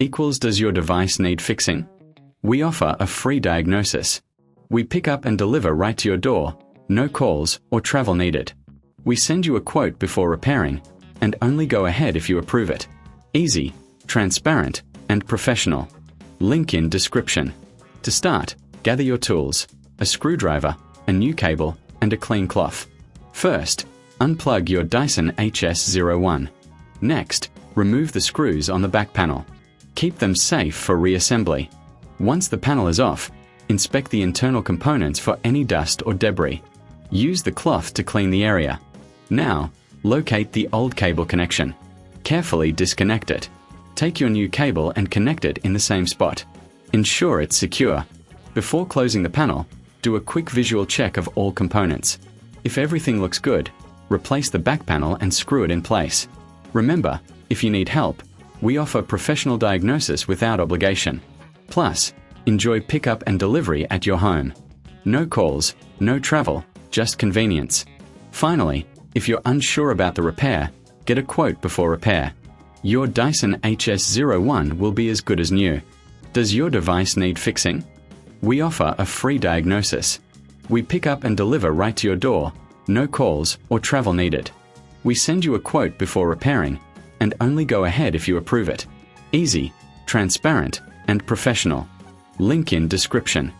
equals does your device need fixing? We offer a free diagnosis. We pick up and deliver right to your door, no calls or travel needed. We send you a quote before repairing, and only go ahead if you approve it. Easy, transparent, and professional. Link in description. To start, gather your tools, a screwdriver, a new cable, and a clean cloth. First, unplug your Dyson HS01. Next, remove the screws on the back panel. Keep them safe for reassembly. Once the panel is off, inspect the internal components for any dust or debris. Use the cloth to clean the area. Now, locate the old cable connection. Carefully disconnect it. Take your new cable and connect it in the same spot. Ensure it's secure. Before closing the panel, do a quick visual check of all components. If everything looks good, replace the back panel and screw it in place. Remember, if you need help, we offer professional diagnosis without obligation. Plus, enjoy pickup and delivery at your home. No calls, no travel, just convenience. Finally, if you're unsure about the repair, get a quote before repair. Your Dyson HS01 will be as good as new. Does your device need fixing? We offer a free diagnosis. We pick up and deliver right to your door, no calls or travel needed. We send you a quote before repairing, and only go ahead if you approve it. Easy, transparent, and professional. Link in description.